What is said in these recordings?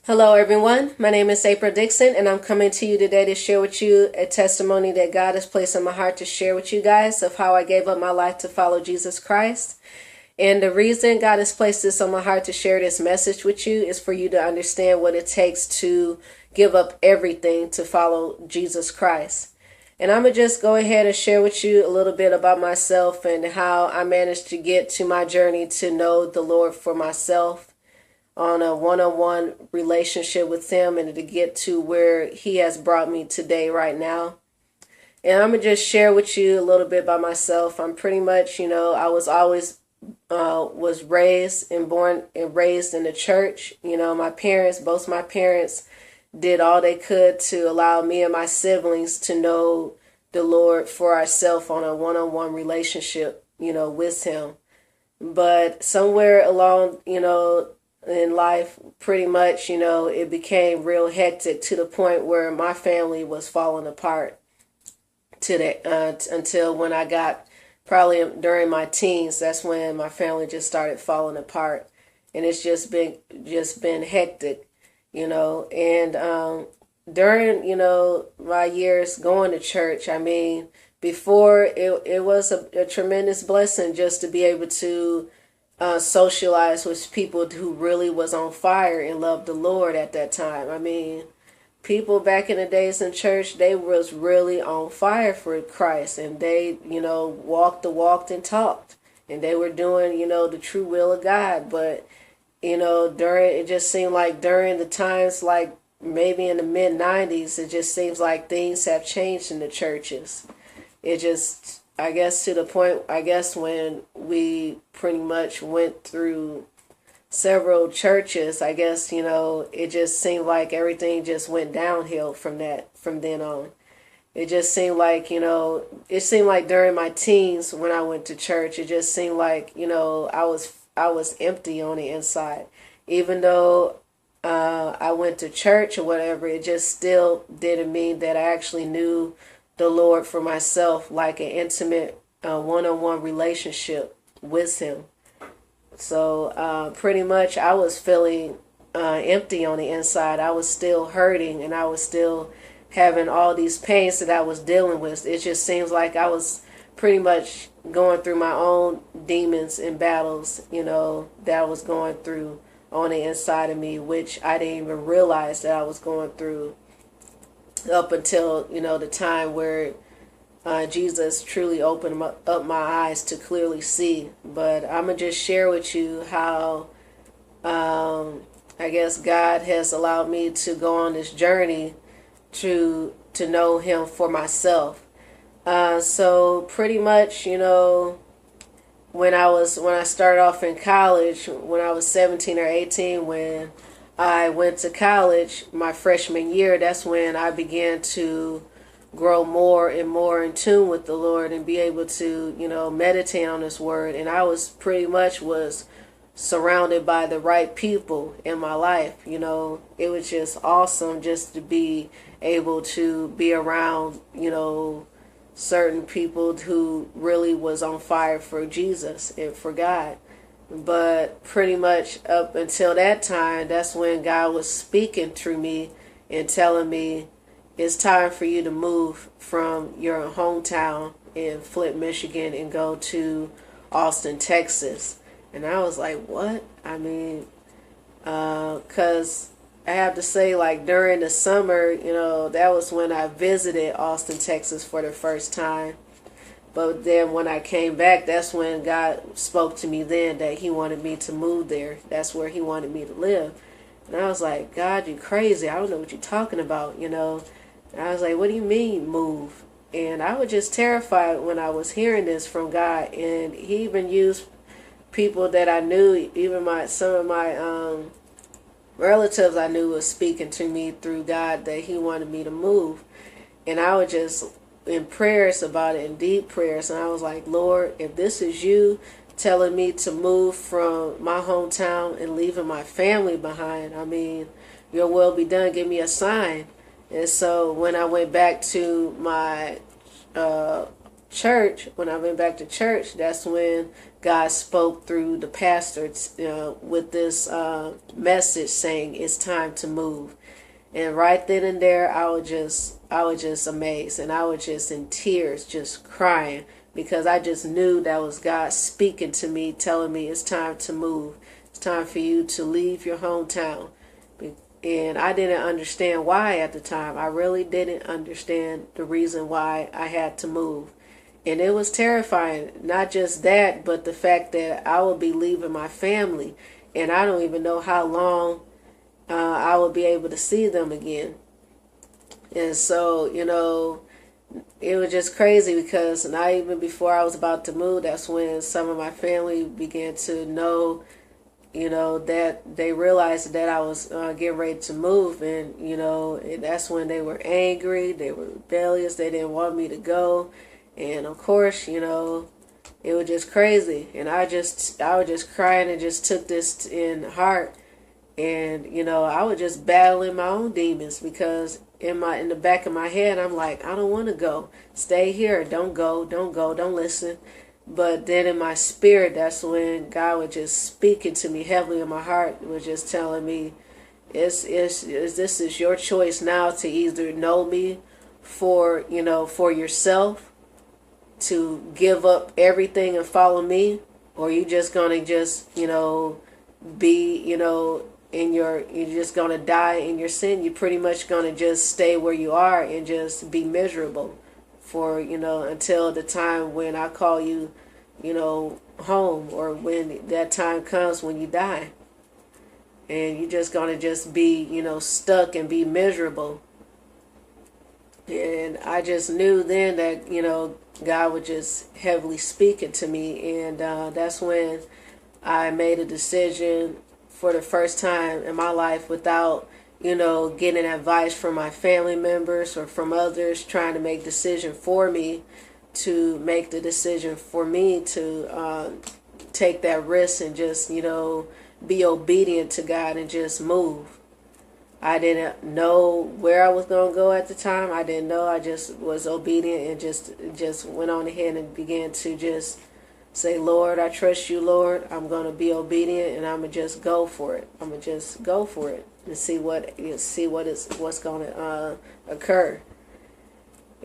Hello, everyone. My name is April Dixon, and I'm coming to you today to share with you a testimony that God has placed in my heart to share with you guys of how I gave up my life to follow Jesus Christ. And the reason God has placed this on my heart to share this message with you is for you to understand what it takes to give up everything to follow Jesus Christ. And I'm going to just go ahead and share with you a little bit about myself and how I managed to get to my journey to know the Lord for myself on a one-on-one relationship with him and to get to where he has brought me today right now. And I'm going to just share with you a little bit about myself. I'm pretty much, I was always was raised and born and raised in the church. Both my parents did all they could to allow me and my siblings to know the Lord for ourselves on a one-on-one relationship, with him. But somewhere along, in life, pretty much, it became real hectic to the point where my family was falling apart until when I got probably during my teens. That's when my family just started falling apart, and it's just been hectic, and during my years going to church, before it was a tremendous blessing just to be able to socialize with people who really was on fire and loved the Lord at that time. People back in the days in church, they was really on fire for Christ, and they, walked the walk and talked, and they were doing, the true will of God. But, it just seemed like during the times, like maybe in the mid-90s, it just seems like things have changed in the churches. It just, I guess to the point, when we pretty much went through several churches, it just seemed like everything just went downhill from then on. It just seemed like, during my teens when I went to church, it just seemed like, I was empty on the inside. Even though I went to church or whatever, it just still didn't mean that I actually knew the Lord for myself, like an intimate one-on-one relationship with him. So pretty much I was feeling empty on the inside. I was still hurting, and I was still having all these pains that I was dealing with. It just seems like I was pretty much going through my own demons and battles, that I was going through on the inside of me, which I didn't even realize that I was going through up until, the time where Jesus truly opened up my eyes to clearly see. But I'm going to just share with you how I guess God has allowed me to go on this journey to know him for myself. So pretty much, when I started off in college, when I was 17 or 18, when I went to college my freshman year, that's when I began to grow more and more in tune with the Lord and be able to, meditate on his word. And I was pretty much was surrounded by the right people in my life. It was just awesome just to be able to be around, certain people who really was on fire for Jesus and for God. But pretty much up until that time, that's when God was speaking through me and telling me it's time for you to move from your hometown in Flint, Michigan, and go to Austin, Texas. And I was like, what? Because I have to say, like, during the summer, that was when I visited Austin, Texas for the first time. But then when I came back, that's when God spoke to me then that he wanted me to move there. That's where he wanted me to live. And I was like, God, you crazy. I don't know what you're talking about, And I was like, what do you mean move? And I was just terrified when I was hearing this from God. And he even used people that I knew, even some of my relatives I knew was speaking to me through God that he wanted me to move. And I was just in prayers about it, in deep prayers, and I was like, Lord, if this is you telling me to move from my hometown and leaving my family behind, your will be done. Give me a sign. And so when I went back to my church, that's when God spoke through the pastor with this message saying it's time to move. And right then and there, I was just amazed, and I was just in tears, just crying, because I just knew that was God speaking to me, telling me it's time to move. It's time for you to leave your hometown. And I didn't understand why at the time. I really didn't understand the reason why I had to move. And it was terrifying. Not just that, but the fact that I would be leaving my family, and I don't even know how long I would be able to see them again. And so, it was just crazy, because not even before I was about to move, that's when some of my family began to know, that they realized that I was getting ready to move. And that's when they were angry, they were rebellious, they didn't want me to go. And of course, it was just crazy. And I was just crying and just took this in heart. And, I was just battling my own demons, because in the back of my head, I'm like, I don't want to go. Stay here. Don't go. Don't go. Don't listen. But then in my spirit, that's when God was just speaking to me heavily in my heart, was just telling me, this is your choice now, to either know me for yourself, to give up everything and follow me, or you just gonna be, you're just gonna die in your sin. You're pretty much gonna just stay where you are and just be miserable for, until the time when I call you, home, or when that time comes when you die. And you're just gonna just be, stuck and be miserable. And I just knew then that, God was just heavily speaking to me. And that's when I made a decision for the first time in my life, without, getting advice from my family members or from others trying to make decision for me, to make the decision for me to take that risk and just, be obedient to God and just move. I didn't know where I was going to go at the time. I didn't know. I just was obedient and just went on ahead and began to just say, Lord, I trust you, Lord. I'm going to be obedient, and I'm going to just go for it. I'm going to just go for it and see what's going to occur.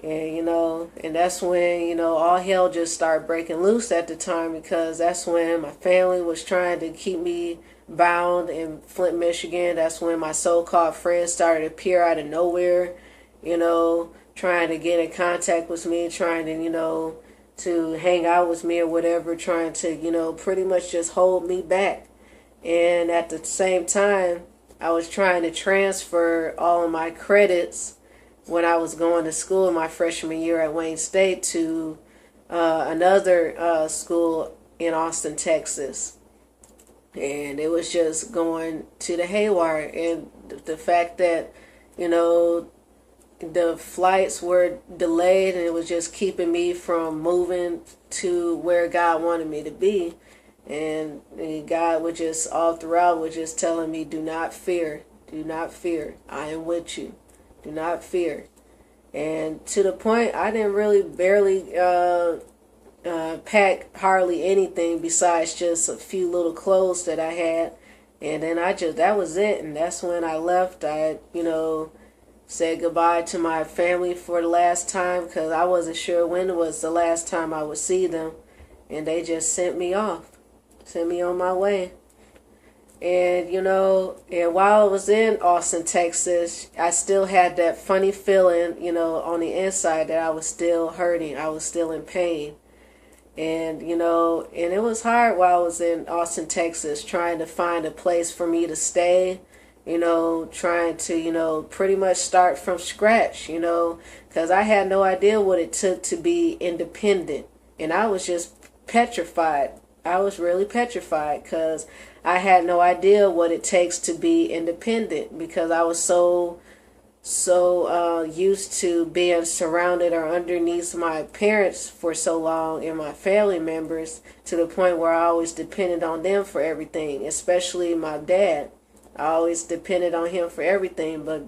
And, and that's when, all hell just started breaking loose at the time, because that's when my family was trying to keep me bound in Flint, Michigan. That's when my so-called friends started to appear out of nowhere, trying to get in contact with me, trying to, to hang out with me or whatever, trying to, pretty much just hold me back. And at the same time, I was trying to transfer all of my credits when I was going to school my freshman year at Wayne State to another school in Austin, Texas. And it was just going to the haywire. And the fact that, the flights were delayed, and it was just keeping me from moving to where God wanted me to be. And God was just all throughout was just telling me, do not fear. Do not fear. I am with you. Do not fear. And to the point, I didn't really barely pack hardly anything besides just a few little clothes that I had. And then that was it. And that's when I left. I, said goodbye to my family for the last time, because I wasn't sure when was the last time I would see them. And they just sent me off, sent me on my way. And, and while I was in Austin, Texas, I still had that funny feeling, on the inside, that I was still hurting. I was still in pain. And, and it was hard while I was in Austin, Texas, trying to find a place for me to stay, trying to, pretty much start from scratch, because I had no idea what it took to be independent. And I was just petrified. I was really petrified, because I had no idea what it takes to be independent, because I was so used to being surrounded or underneath my parents for so long and my family members, to the point where I always depended on them for everything, especially my dad. I always depended on him for everything, but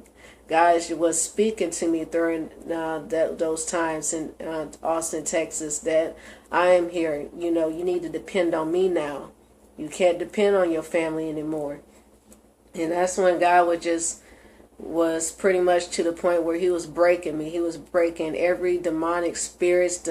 God was speaking to me during those times in Austin, Texas, that I am here. You know, you need to depend on me now. You can't depend on your family anymore. And that's when God was pretty much to the point where he was breaking me. He was breaking every demonic spirits,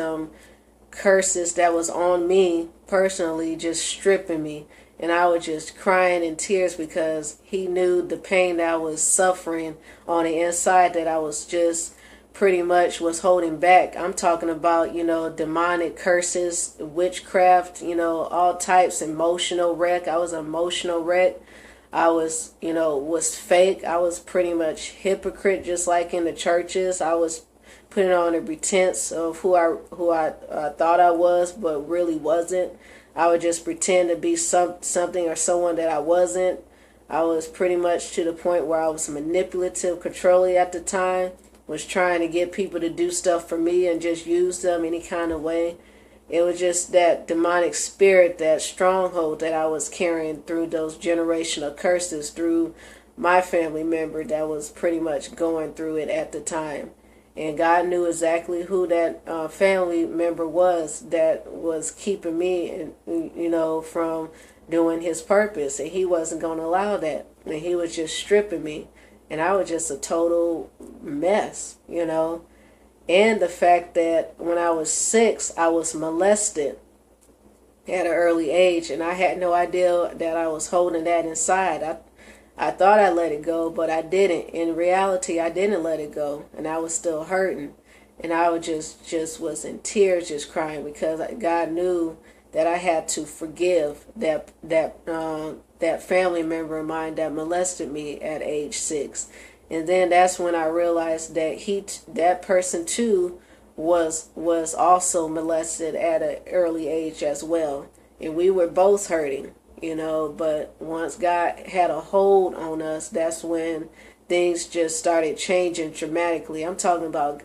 curses that was on me personally, just stripping me. And I was just crying in tears because he knew the pain that I was suffering on the inside, that I was just pretty much was holding back. I'm talking about, demonic curses, witchcraft, all types, emotional wreck. I was an emotional wreck. I was fake. I was pretty much hypocrite, just like in the churches. I was putting on a pretense of who I thought I was, but really wasn't. I would just pretend to be something or someone that I wasn't. I was pretty much to the point where I was manipulative, controlling at the time, was trying to get people to do stuff for me and just use them any kind of way. It was just that demonic spirit, that stronghold that I was carrying through those generational curses through my family member that was pretty much going through it at the time. And God knew exactly who that family member was that was keeping me, from doing his purpose. And he wasn't going to allow that. And he was just stripping me. And I was just a total mess. And the fact that when I was 6, I was molested at an early age, and I had no idea that I was holding that inside. I thought I let it go, but I didn't. In reality, I didn't let it go, and I was still hurting. And I was just was in tears, just crying, because God knew that I had to forgive that family member of mine that molested me at age 6. And then that's when I realized that that person too was also molested at an early age as well. And we were both hurting, but once God had a hold on us, that's when things just started changing dramatically. I'm talking about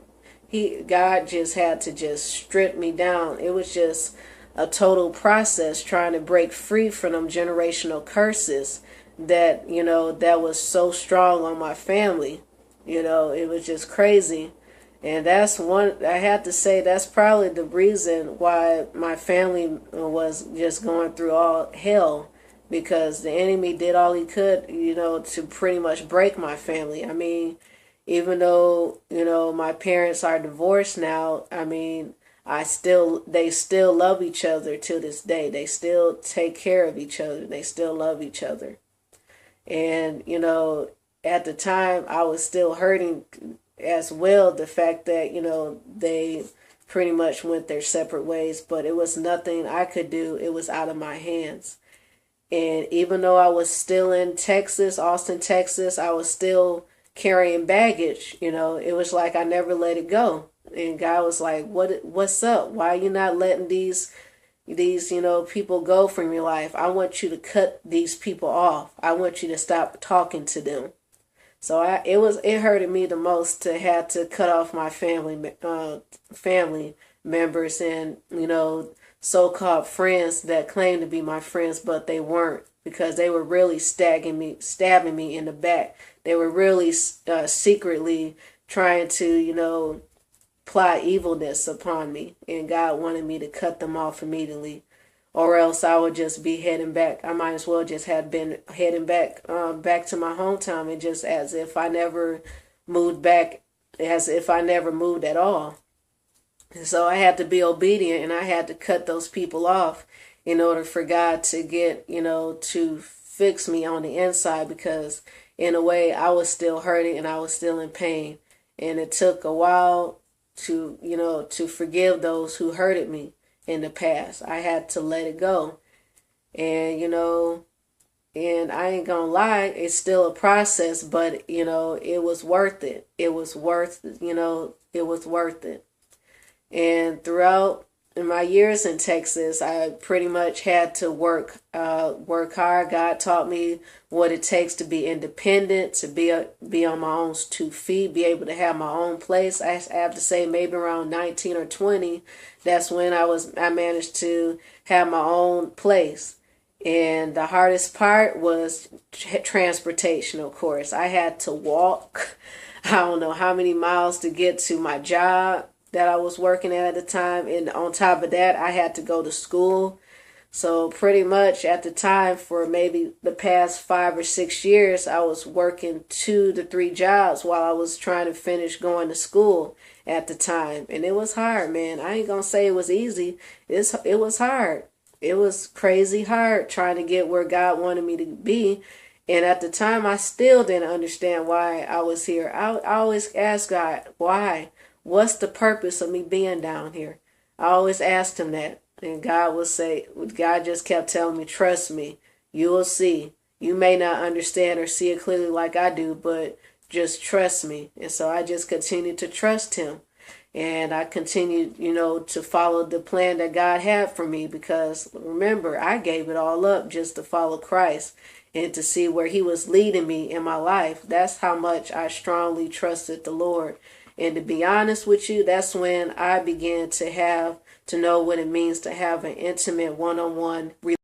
God just had to just strip me down. It was just a total process trying to break free from them generational curses that that was so strong on my family. It was just crazy. And that's one, I have to say, that's probably the reason why my family was just going through all hell, because the enemy did all he could, to pretty much break my family. I mean, even though, my parents are divorced now, I mean, they still love each other to this day. They still take care of each other. They still love each other. And, at the time I was still hurting as well, the fact that, they pretty much went their separate ways, but it was nothing I could do. It was out of my hands. And even though I was still in Texas, Austin, Texas, I was still carrying baggage. It was like I never let it go. And God was like, what's up? Why are you not letting these people go from your life? I want you to cut these people off. I want you to stop talking to them. So it hurted me the most to have to cut off my family members and, so-called friends that claimed to be my friends, but they weren't, because they were really stabbing me in the back. They were really secretly trying to, plot evilness upon me, and God wanted me to cut them off immediately, or else I would just be heading back. I might as well just have been heading back to my hometown, and just as if I never moved back, as if I never moved at all. And so I had to be obedient, and I had to cut those people off in order for God to get, to fix me on the inside, because in a way I was still hurting and I was still in pain. And it took a while to forgive those who hurted me in the past. I had to let it go. And, and I ain't gonna lie, it's still a process, but, it was worth it. It was worth it. And throughout my years in Texas, I pretty much had to work hard. God taught me what it takes to be independent, to be on my own 2 feet, be able to have my own place. I have to say maybe around 19 or 20, that's when I managed to have my own place. And the hardest part was transportation, of course. I had to walk, I don't know how many miles to get to my job that I was working at the time. And on top of that, I had to go to school. So pretty much at the time, for maybe the past 5 or 6 years, I was working 2 to 3 jobs while I was trying to finish going to school at the time. And it was hard, man. I ain't gonna say it was easy. It was hard. It was crazy hard trying to get where God wanted me to be. And at the time, I still didn't understand why I was here. I always asked God, why? What's the purpose of me being down here? I always asked him that. And God just kept telling me, trust me, you will see. You may not understand or see it clearly like I do, but just trust me. And so I just continued to trust him. And I continued, to follow the plan that God had for me, because remember, I gave it all up just to follow Christ and to see where he was leading me in my life. That's how much I strongly trusted the Lord. And to be honest with you, that's when I began to know what it means to have an intimate one-on-one relationship